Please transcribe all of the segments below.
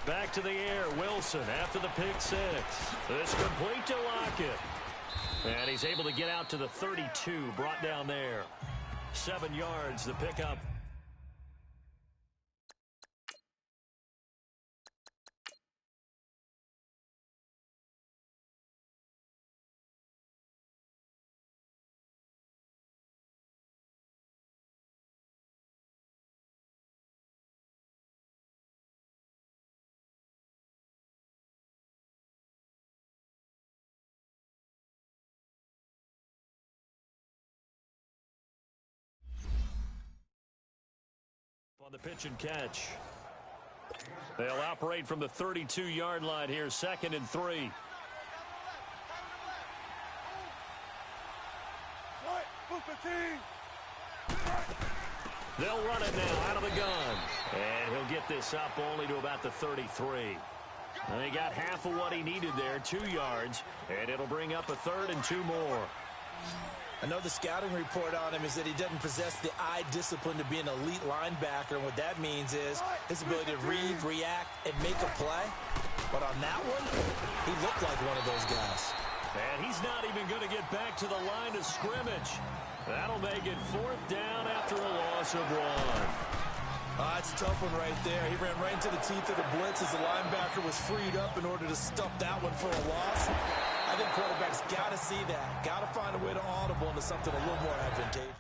Back to the air, Wilson after the pick six. This complete to Lockett. And he's able to get out to the 32, brought down there. 7 yards, the pickup. On the pitch and catch. They'll operate from the 32-yard line here, 2nd and 3. They'll run it now out of the gun. And he'll get this up only to about the 33. And he got half of what he needed there, 2 yards. And it'll bring up a 3rd and 2 more. I know the scouting report on him is that he doesn't possess the eye discipline to be an elite linebacker. And what that means is his ability to read, react, and make a play. But on that one, he looked like one of those guys. And he's not even going to get back to the line of scrimmage. That'll make it 4th down after a loss of 1. It's a tough one right there. He ran right into the teeth of the blitz as the linebacker was freed up in order to stuff that one for a loss. I think quarterbacks got to see that. Got to find a way to audible into something a little more advantageous.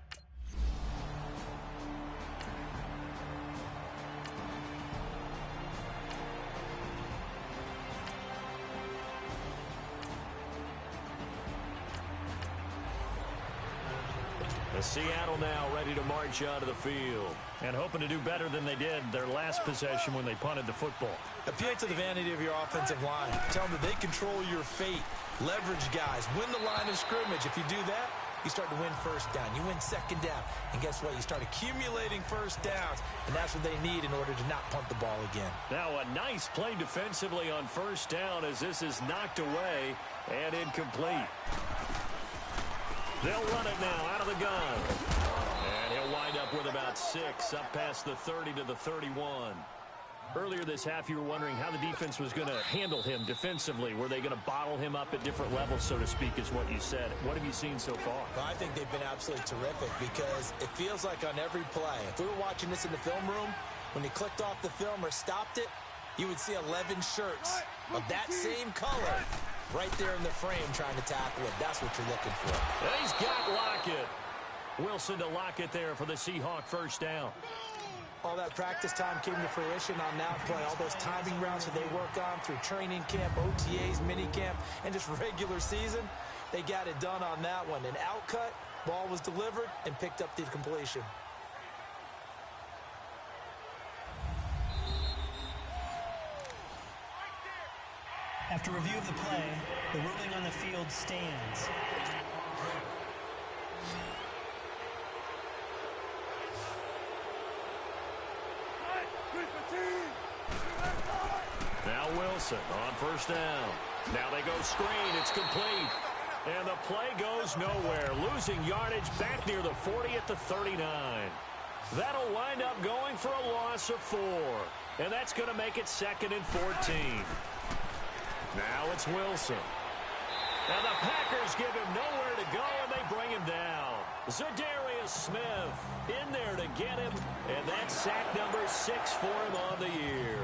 Seattle now ready to march out of the field and hoping to do better than they did their last possession when they punted the football. Appeal to the vanity of your offensive line. Tell them that they control your fate. Leverage guys. Win the line of scrimmage. If you do that, you start to win 1st down. You win 2nd down. And guess what? You start accumulating 1st downs. And that's what they need in order to not punt the ball again. Now a nice play defensively on 1st down as this is knocked away and incomplete. They'll run it now out of the gun. And he'll wind up with about 6 up past the 30 to the 31. Earlier this half, you were wondering how the defense was going to handle him defensively. Were they going to bottle him up at different levels, so to speak, is what you said. What have you seen so far? Well, I think they've been absolutely terrific because it feels like on every play, if we were watching this in the film room, when he clicked off the film or stopped it, you would see 11 shirts of that same color right there in the frame trying to tackle it. That's what you're looking for. And he's got Lockett. Wilson to Lockett there for the Seahawk 1st down. All that practice time came to fruition on that play. All those timing routes that they work on through training camp, OTAs, minicamp, and just regular season, they got it done on that one. An outcut, ball was delivered, and picked up the completion. After review of the play, the ruling on the field stands. Now Wilson on 1st down. Now they go screen. It's complete. And the play goes nowhere. Losing yardage back near the 40 at the 39. That'll wind up going for a loss of 4. And that's going to make it 2nd and 14. Now it's Wilson. And the Packers give him nowhere to go, and they bring him down. Zadarius Smith in there to get him, and that's sack number 6 for him on the year.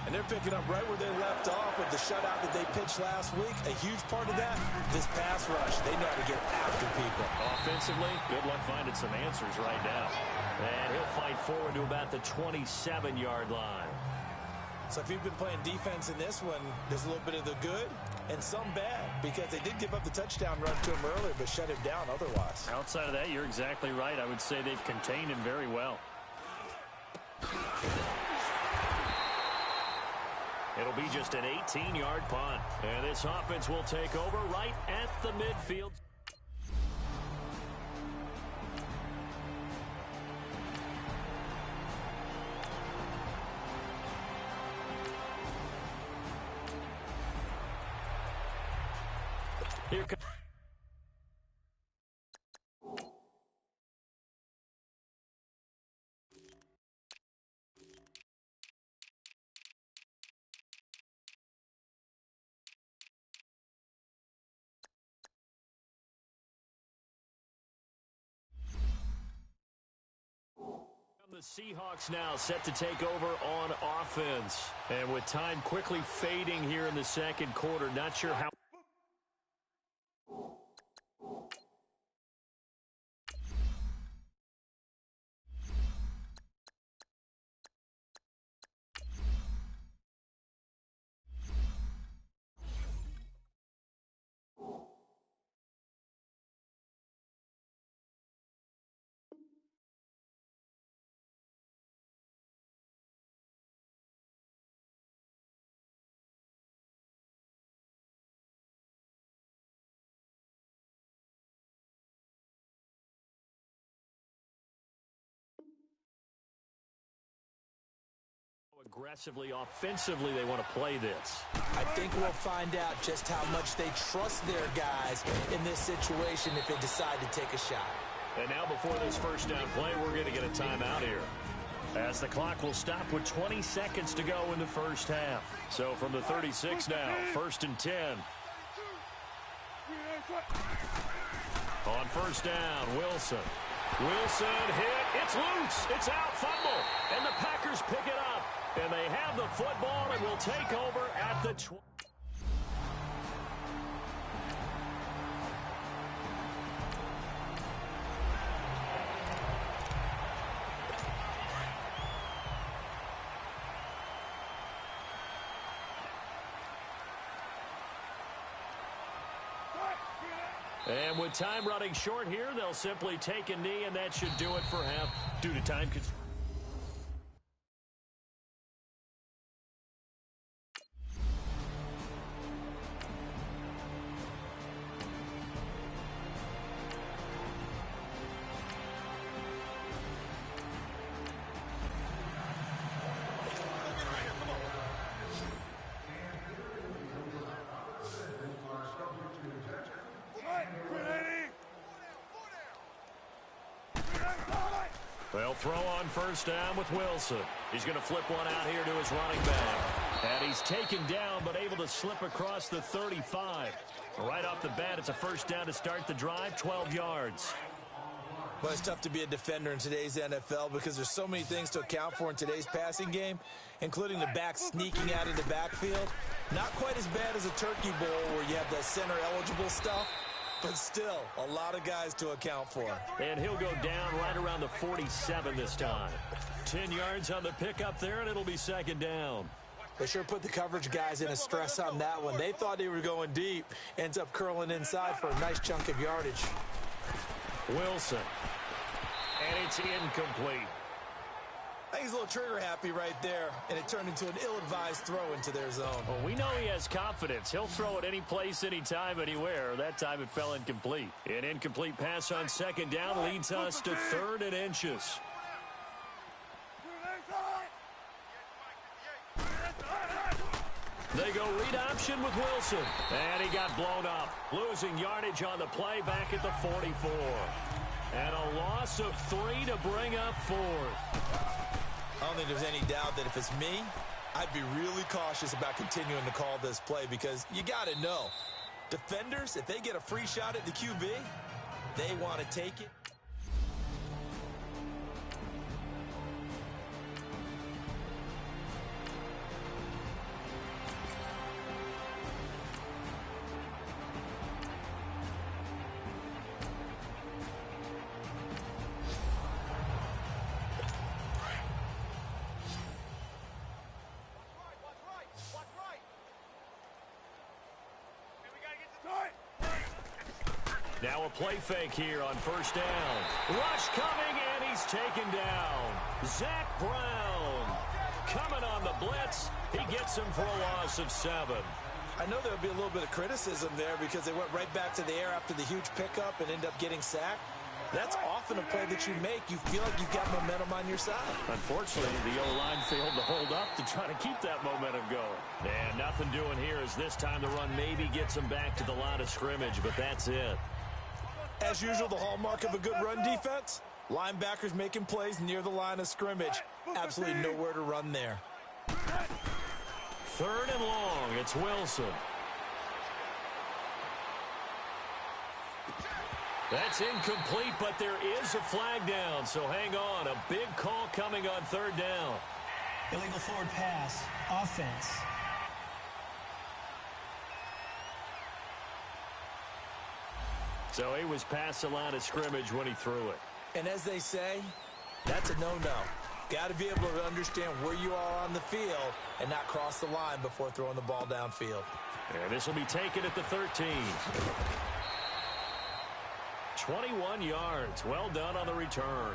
And they're picking up right where they left off with the shutout that they pitched last week. A huge part of that, this pass rush. They know how to get after people. Offensively, good luck finding some answers right now. And he'll fight forward to about the 27-yard line. So if you've been playing defense in this one, there's a little bit of the good and some bad because they did give up the touchdown run to him earlier but shut him down otherwise. Outside of that, you're exactly right. I would say they've contained him very well. It'll be just an 18-yard punt. And this offense will take over right at the midfield. Here comes the Seahawks now set to take over on offense. And with time quickly fading here in the second quarter, not sure how. Aggressively, offensively, they want to play this. I think we'll find out just how much they trust their guys in this situation if they decide to take a shot. And now before this first down play, we're going to get a timeout here, as the clock will stop with 20 seconds to go in the first half. So from the 36 now, 1st and 10. On first down, Wilson. Wilson hit. It's loose. It's out. Fumble. And the Packers pick it up. And they have the football and will take over at the 20. And with time running short here, they'll simply take a knee, and that should do it for half due to time constraints. They'll throw on first down with Wilson. He's going to flip one out here to his running back. And he's taken down, but able to slip across the 35. Right off the bat, it's a first down to start the drive, 12 yards. Well, it's tough to be a defender in today's NFL because there's so many things to account for in today's passing game, including the back sneaking out of the backfield. Not quite as bad as a turkey bowl where you have that center-eligible stuff, but still a lot of guys to account for. And he'll go down right around the 47 this time. 10 yards on the pickup there, and it'll be second down. They sure put the coverage guys in a stress on that one. They thought they were going deep. Ends up curling inside for a nice chunk of yardage. Wilson. And it's incomplete. I think he's a little trigger happy right there, and it turned into an ill-advised throw into their zone. Well, we know he has confidence. He'll throw it any place, anytime, anywhere. That time it fell incomplete. An incomplete pass on second down leads us to 3rd and inches. They go read option with Wilson. And he got blown up. Losing yardage on the play back at the 44. And a loss of 3 to bring up 4th. I don't think there's any doubt that if it's me, I'd be really cautious about continuing to call this play because you got to know, defenders, if they get a free shot at the QB, they want to take it. Now a play fake here on first down. Rush coming, and he's taken down. Zach Brown coming on the blitz. He gets him for a loss of 7. I know there'll be a little bit of criticism there because they went right back to the air after the huge pickup and end up getting sacked. That's often a play that you make. You feel like you've got momentum on your side. Unfortunately, the O-line failed to hold up to try to keep that momentum going. And nothing doing here as this time the run maybe gets them back to the line of scrimmage, but that's it. As usual, the hallmark of a good run defense, linebackers making plays near the line of scrimmage. Absolutely nowhere to run there. 3rd and long, it's Wilson. That's incomplete, but there is a flag down, so hang on. A big call coming on third down. Illegal forward pass. Offense. So he was past the line of scrimmage when he threw it. And as they say, that's a no-no. Got to be able to understand where you are on the field and not cross the line before throwing the ball downfield. And this will be taken at the 13. 21 yards. Well done on the return.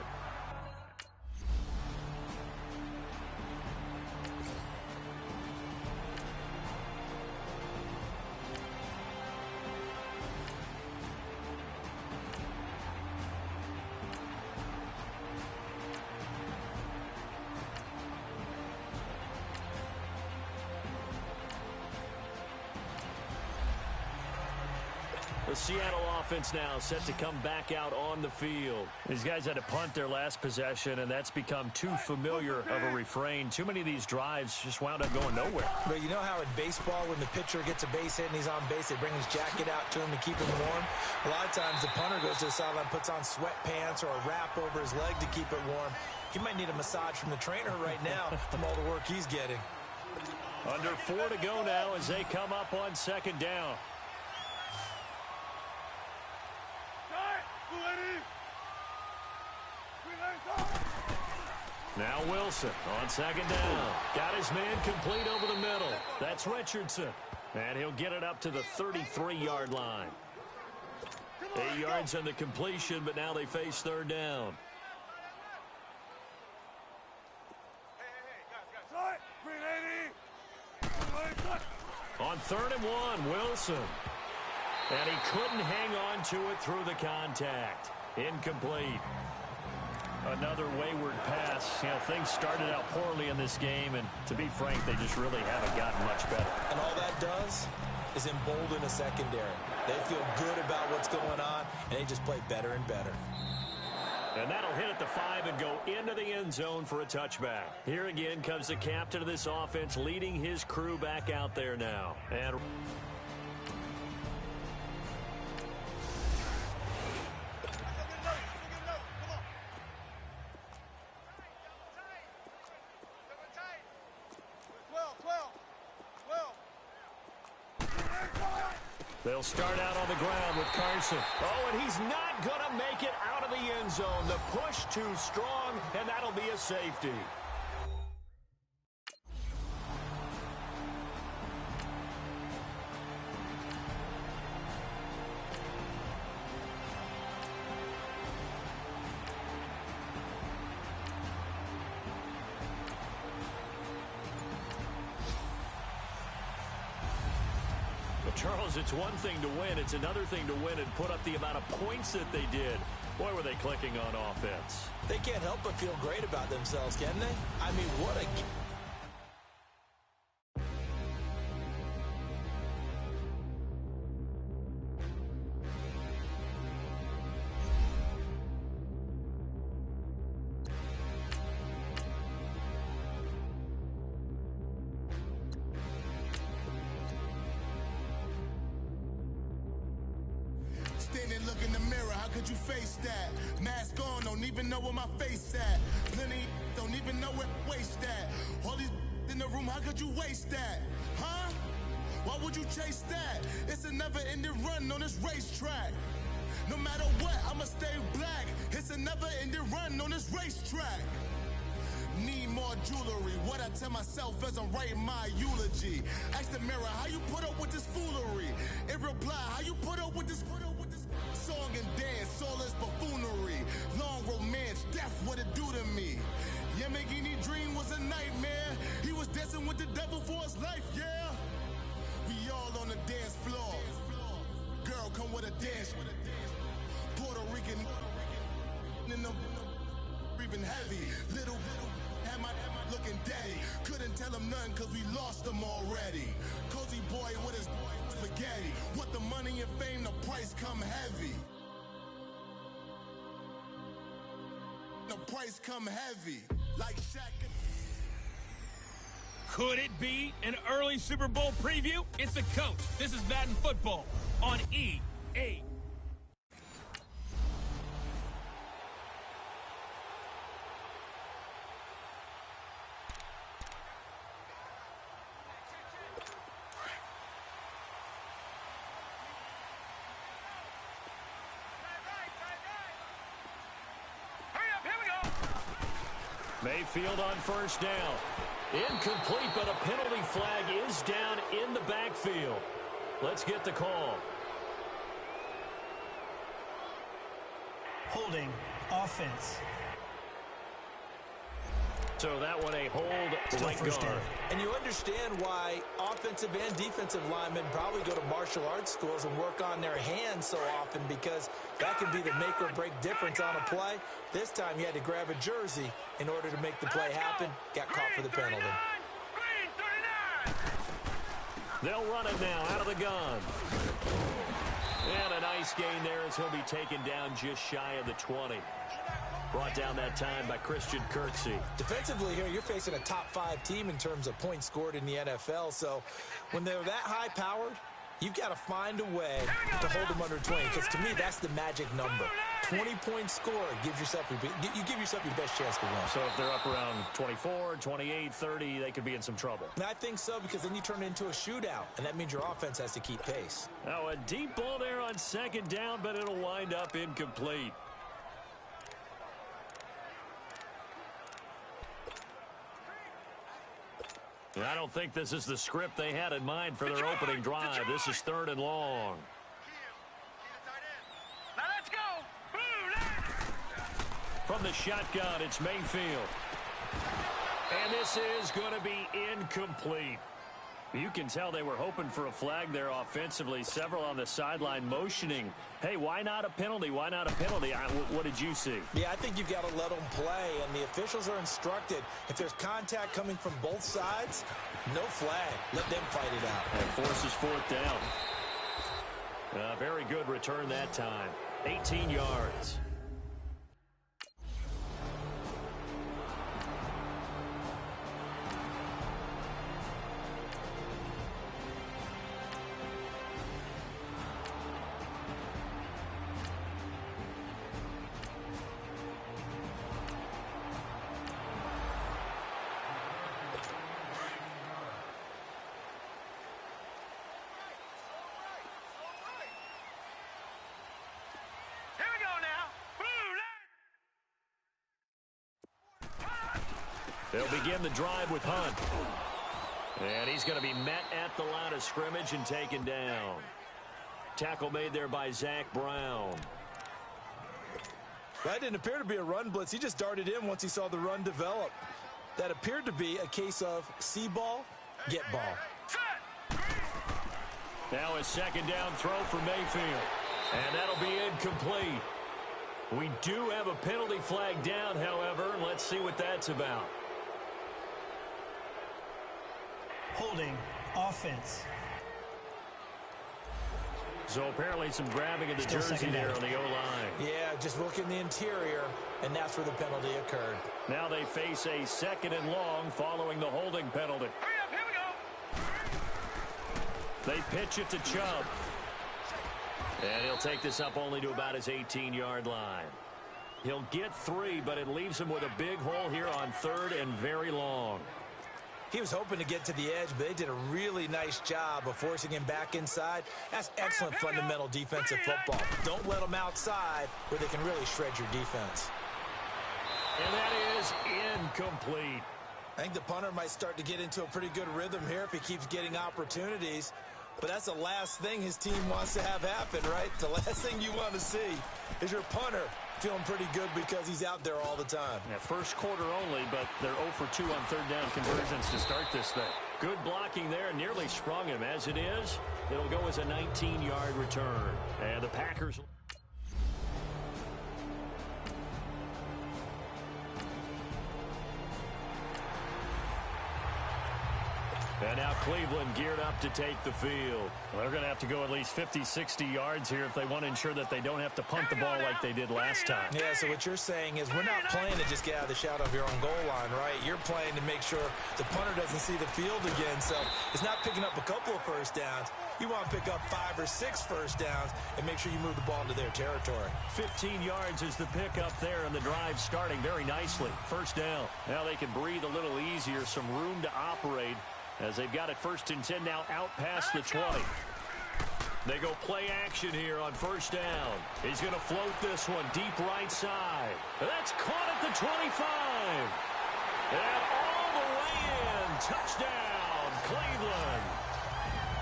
The Seattle offense now set to come back out on the field. These guys had to punt their last possession, and that's become too familiar of a refrain. Too many of these drives just wound up going nowhere. But you know how in baseball, when the pitcher gets a base hit and he's on base, they bring his jacket out to him to keep him warm? A lot of times the punter goes to the sideline, puts on sweatpants or a wrap over his leg to keep it warm. He might need a massage from the trainer right now from all the work he's getting. Under 4 to go now as they come up on second down. Now Wilson on second down. Got his man complete over the middle. That's Richardson. And he'll get it up to the 33-yard line. 8 yards on the completion, but now they face third down. On 3rd and 1, Wilson. And he couldn't hang on to it through the contact. Incomplete. Another wayward pass. You know, things started out poorly in this game, and to be frank, they just really haven't gotten much better. And all that does is embolden a secondary. They feel good about what's going on, and they just play better and better. And that'll hit at the 5 and go into the end zone for a touchback. Here again comes the captain of this offense leading his crew back out there now. And they'll start out on the ground with Carson. Oh, and he's not going to make it out of the end zone. The push too strong, and that'll be a safety. Charles, it's one thing to win. It's another thing to win and put up the amount of points that they did. Boy, were they clicking on offense. They can't help but feel great about themselves, can they? I mean, what a... Look in the mirror, how could you face that? Mask on, don't even know where my face at. Plenty don't even know where waste at. All these in the room, how could you waste that? Huh? Why would you chase that? It's a never-ending run on this racetrack. No matter what, I'ma stay black. It's a never-ending run on this racetrack. Need more jewelry. What I tell myself as I'm writing my eulogy. Ask the mirror, how you put up with this foolery? In reply, how you put up with this song and dance, all this buffoonery. Long romance, death, what it do to me? Yamagini dream was a nightmare. He was dancing with the devil for his life, yeah. We all on the dance floor. Girl, come with a dance. Puerto Rican in the breathing heavy. Little had my looking daddy. Couldn't tell him nothing cause we lost him already. Cozy boy with his spaghetti. What the money and fame, the price come heavy. The price come heavy. Like Shaq. Could it be an early Super Bowl preview? It's the coach. This is Madden Football on EA. Mayfield on first down. Incomplete, but a penalty flag is down in the backfield. Let's get the call. Holding, offense. So that one a hold right guard. And you understand why offensive and defensive linemen probably go to martial arts schools and work on their hands so often, because that can be the make or break difference on a play. This time you had to grab a jersey in order to make the play happen. Got caught for the penalty. They'll run it now out of the gun. And a nice gain there as he'll be taken down just shy of the 20. Brought down that time by Christian Kirksey. Defensively here, you're facing a top-5 team in terms of points scored in the NFL. So when they're that high-powered, you've got to find a way to hold them under 20. Because to me, that's the magic number. 20-point score gives yourself you give yourself your best chance to win. So if they're up around 24, 28, 30, they could be in some trouble. And I think so, because then you turn it into a shootout, and that means your offense has to keep pace. Now a deep ball there on second down, but it'll wind up incomplete. I don't think this is the script they had in mind for their opening drive. This is 3rd and long. Now let's go. From the shotgun, it's Mayfield. And this is going to be incomplete. You can tell they were hoping for a flag there offensively. Several on the sideline motioning. Hey, why not a penalty? Why not a penalty? What did you see? Yeah, I think you've got to let them play, and the officials are instructed. If there's contact coming from both sides, no flag. Let them fight it out. And forces 4th down. Very good return that time. 18 yards. They'll begin the drive with Hunt. And he's going to be met at the line of scrimmage and taken down. Tackle made there by Zach Brown. That didn't appear to be a run blitz. He just darted in once he saw the run develop. That appeared to be a case of see ball, get ball. Now a second down throw for Mayfield. And that'll be incomplete. We do have a penalty flag down, however. Let's see what that's about. Holding, offense. So apparently some grabbing of the jersey there on the O-line. Yeah, just look in the interior, and that's where the penalty occurred. Now they face a 2nd and long following the holding penalty. Hurry up, here we go. They pitch it to Chubb. And he'll take this up only to about his 18-yard line. He'll get 3, but it leaves him with a big hole here on 3rd and very long. He was hoping to get to the edge, but they did a really nice job of forcing him back inside. That's excellent fundamental defensive football. Don't let them outside where they can really shred your defense. And that is incomplete. I think the punter might start to get into a pretty good rhythm here if he keeps getting opportunities. But that's the last thing his team wants to have happen, right? The last thing you want to see is your punter feeling pretty good because he's out there all the time. Yeah, first quarter only, but they're 0 for 2 on 3rd down conversions to start this thing. Good blocking there, nearly sprung him. As it is, it'll go as a 19-yard return. And the Packers... And now Cleveland geared up to take the field. Well, they're going to have to go at least 50, 60 yards here if they want to ensure that they don't have to punt the ball like they did last time. Yeah, so what you're saying is we're not playing to just get out of the shadow of your own goal line, right? You're playing to make sure the punter doesn't see the field again. So it's not picking up a couple of first downs. You want to pick up 5 or 6 first downs and make sure you move the ball into their territory. 15 yards is the pickup there, and the drive starting very nicely. First down. Now they can breathe a little easier, some room to operate, as they've got it 1st and 10 now out past the 20. They go play action here on 1st down. He's going to float this one deep right side. That's caught at the 25. And all the way in. Touchdown, Cleveland.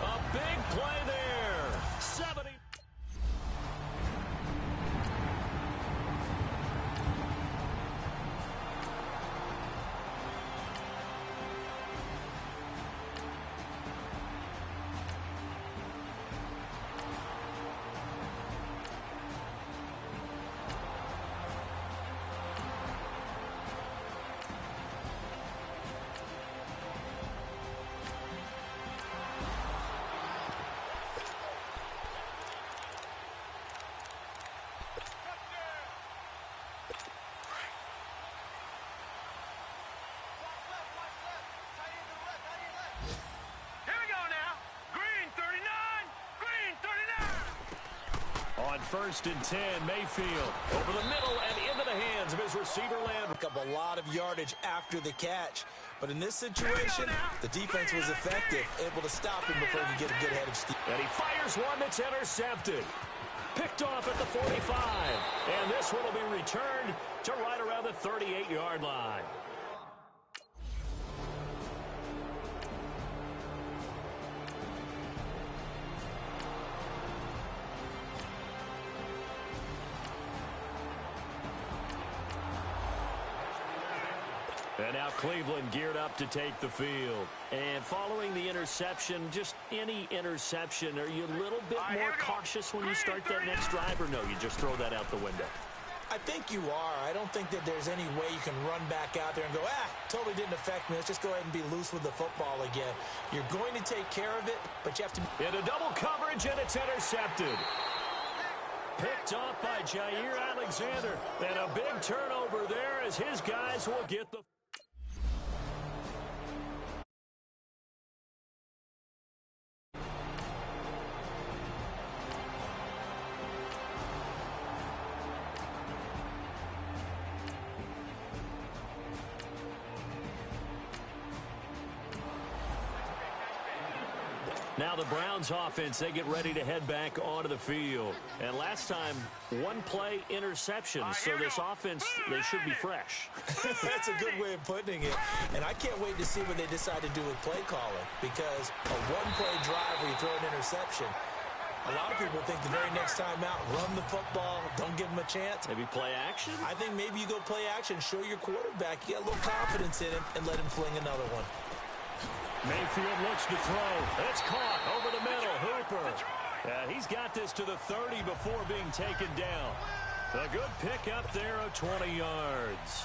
A big play there. 70. On 1st and 10, Mayfield over the middle and into the hands of his receiver Landry. Pick up a lot of yardage after the catch. But in this situation, the defense was effective, able to stop him before he could get a good head of steam. And he fires one that's intercepted. Picked off at the 45. And this one will be returned to right around the 38-yard line. And now Cleveland geared up to take the field. And following the interception, just any interception, are you a little bit more cautious when you start that next drive, or no, you just throw that out the window? I think you are. I don't think that there's any way you can run back out there and go, totally didn't affect me. Let's just go ahead and be loose with the football again. You're going to take care of it, but you have to... Into double coverage, and it's intercepted. Picked off by Jair Alexander. And a big turnover there as his guys will get the... Now the Browns offense, they get ready to head back onto the field. And last time, one play interception. So this offense, they should be fresh. That's a good way of putting it. And I can't wait to see what they decide to do with play calling. Because a one-play drive where you throw an interception, a lot of people think the very next time out, run the football, don't give them a chance. Maybe play action? I think maybe you go play action, show your quarterback you got a little confidence in him, and let him fling another one. Mayfield looks to throw. It's caught over the middle. Hooper. He's got this to the 30 before being taken down. A good pick up there of 20 yards.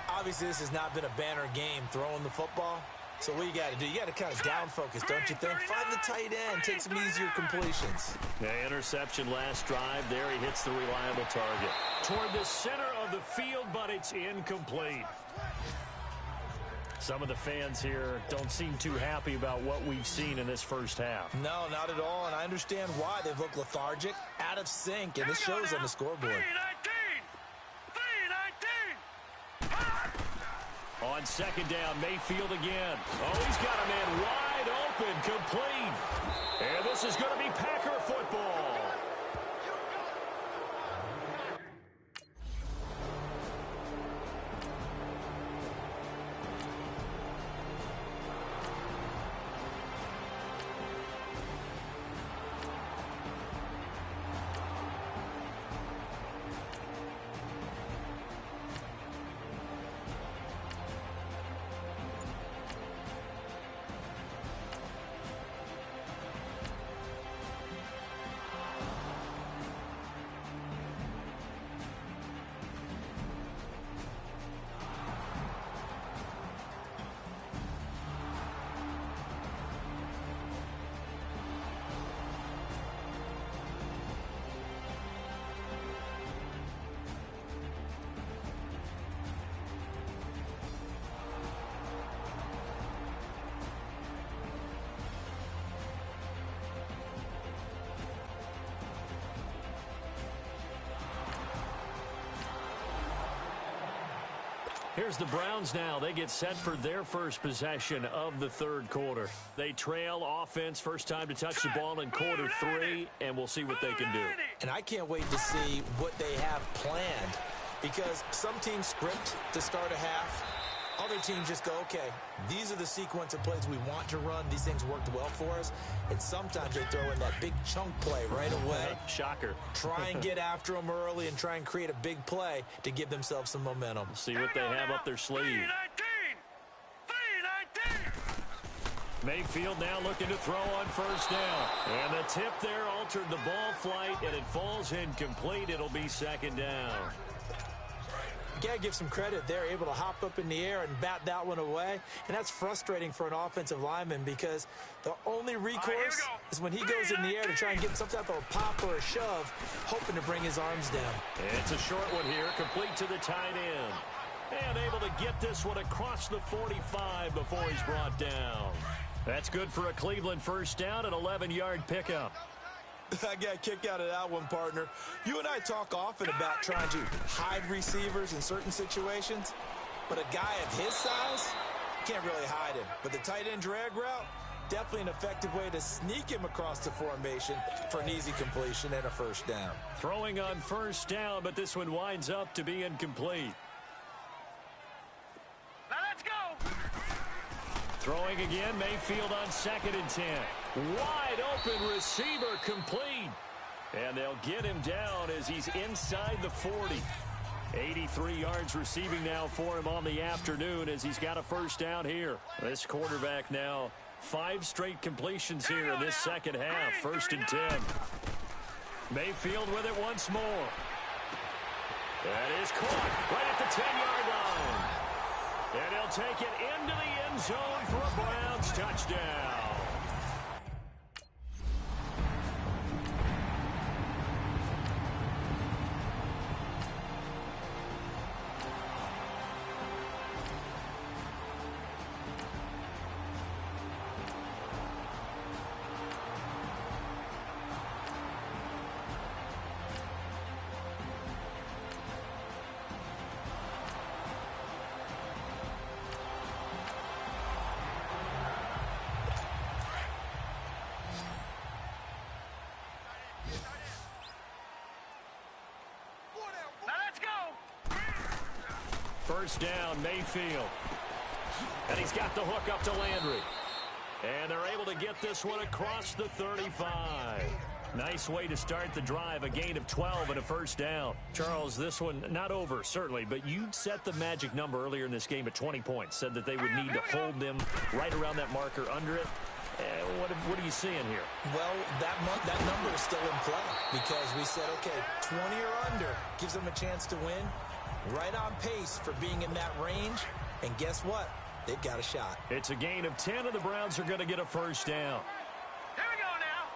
Obviously, this has not been a banner game throwing the football. So what you got to do, you got to kind of down focus, don't you think? Find the tight end, take some easier completions. Interception last drive. There he hits the reliable target. Toward the center of the field, but it's incomplete. Some of the fans here don't seem too happy about what we've seen in this first half. No, not at all, and I understand why. They've looked lethargic, out of sync, and this shows on the scoreboard. On second down, Mayfield again. Oh, he's got a man wide open, complete. And this is going to be Packer football. Here's the Browns now. They get set for their first possession of the third quarter. They trail offense, first time to touch the ball in quarter 3, and we'll see what they can do. And I can't wait to see what they have planned, because some teams script to start a half, Other teams just go, okay, these are the sequence of plays we want to run. These things worked well for us. And sometimes they throw in that big chunk play right away. Shocker. Try and get after them early and try and create a big play to give themselves some momentum. See what they have up their sleeve. 3-19. Mayfield now looking to throw on first down. And the tip there altered the ball flight, and it falls incomplete. It'll be second down. You got to give some credit. They're able to hop up in the air and bat that one away. And that's frustrating for an offensive lineman because the only recourse is when he goes in the air to try and get some type of a pop or a shove, hoping to bring his arms down. It's a short one here, complete to the tight end. And able to get this one across the 45 before he's brought down. That's good for a Cleveland first down, an 11-yard pickup. I got a kick out of that one, partner. You and I talk often about trying to hide receivers in certain situations, but a guy of his size can't really hide him. But the tight end drag route, definitely an effective way to sneak him across the formation for an easy completion and a first down. Throwing on first down, but this one winds up to be incomplete. Now let's go. Throwing again, Mayfield on 2nd and 10. Wide open receiver complete. And they'll get him down as he's inside the 40. 83 yards receiving now for him on the afternoon as he's got a first down here. This quarterback now 5 straight completions here in this second half. 1st and 10. Mayfield with it once more. That is caught right at the 10-yard line. And he'll take it into the end zone for a Browns touchdown. First down, Mayfield. And he's got the hook up to Landry. And they're able to get this one across the 35. Nice way to start the drive, a gain of 12 and a first down. Charles, this one not over, certainly, but you set the magic number earlier in this game at 20 points. Said that they would need to hold them right around that marker under it. What are you seeing here? Well, that number is still in play because we said, okay, 20 or under gives them a chance to win. Right on pace for being in that range. And guess what? They've got a shot. It's a gain of 10, and the Browns are going to get a first down. Here we go now.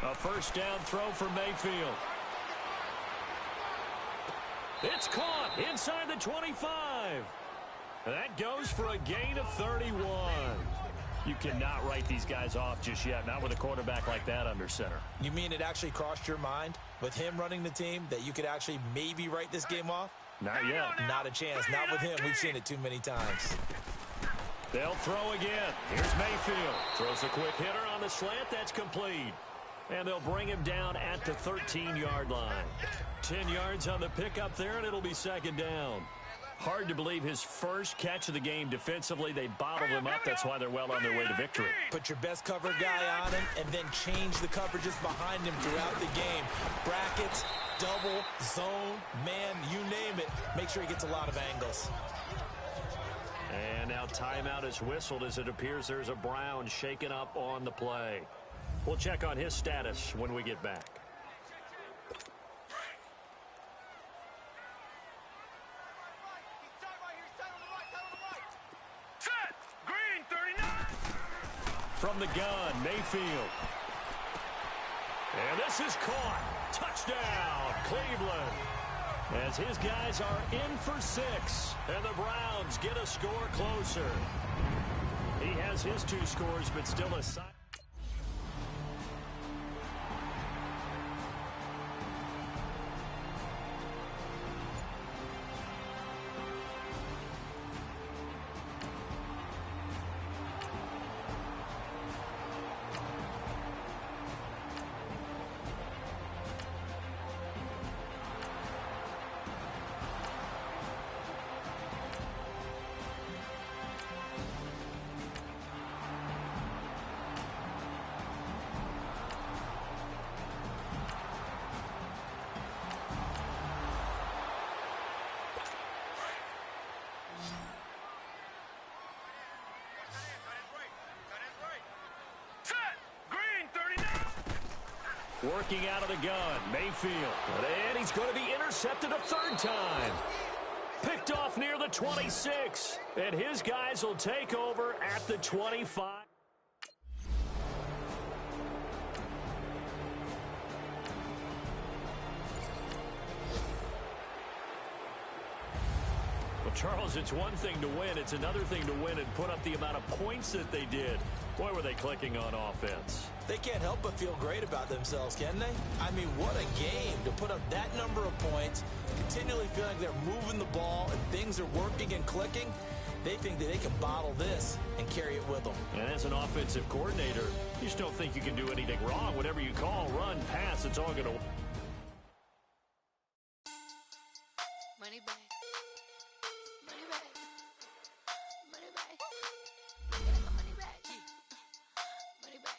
3-19. A first down throw for Mayfield. It's caught inside the 25. That goes for a gain of 31. You cannot write these guys off just yet, not with a quarterback like that under center. You mean it actually crossed your mind with him running the team that you could actually maybe write this game off? Not yet. Not a chance. Not with him. We've seen it too many times. They'll throw again. Here's Mayfield. Throws a quick hitter on the slant. That's complete. And they'll bring him down at the 13-yard line. 10 yards on the pickup there, and it'll be second down. Hard to believe his first catch of the game defensively. They bottled him up. That's why they're well on their way to victory. Put your best cover guy on him and then change the coverages behind him throughout the game. Brackets, double, zone, man, you name it. Make sure he gets a lot of angles. And now timeout is whistled as it appears there's a Brown shaken up on the play. We'll check on his status when we get back. From the gun, Mayfield. And this is caught. Touchdown, Cleveland. As his guys are in for 6. And the Browns get a score closer. He has his 2 scores, but still a side. Working out of the gun, Mayfield. And he's going to be intercepted a third time. Picked off near the 26. And his guys will take over at the 25. Well, Charles, it's one thing to win. It's another thing to win and put up the amount of points that they did. Boy, were they clicking on offense. They can't help but feel great about themselves, can they? I mean, what a game to put up that number of points, continually feeling they're moving the ball and things are working and clicking. They think that they can bottle this and carry it with them. And as an offensive coordinator, you just don't think you can do anything wrong. Whatever you call, run, pass, it's all going to... Money back. Money back. Money back. Money back. Money back.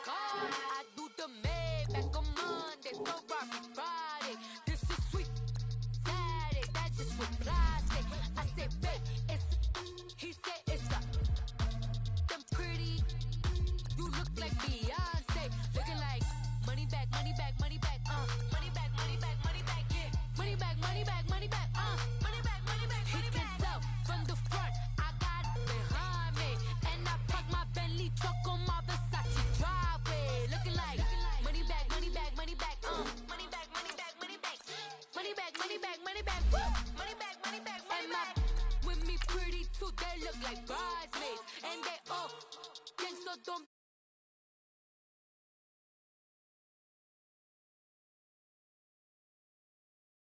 God, I do the Maybach on Monday, Ferrari Friday. This is sweet Saturday, that's just with plastic. I say, babe, it's, he said it's a, them pretty. You look like Beyonce, looking like money back, money back, money back, money back, money back, money back, yeah. Money back, money back, money back, money back, money back. He can tell from the front, I got it behind me, and I park my Bentley truck on my Versace driveway, looking like money back, money back, money back, money back, money back, money back, money back, money back, money back, money back, money back, money back. With me pretty too, they look like bridesmaids, and they all gang, so don't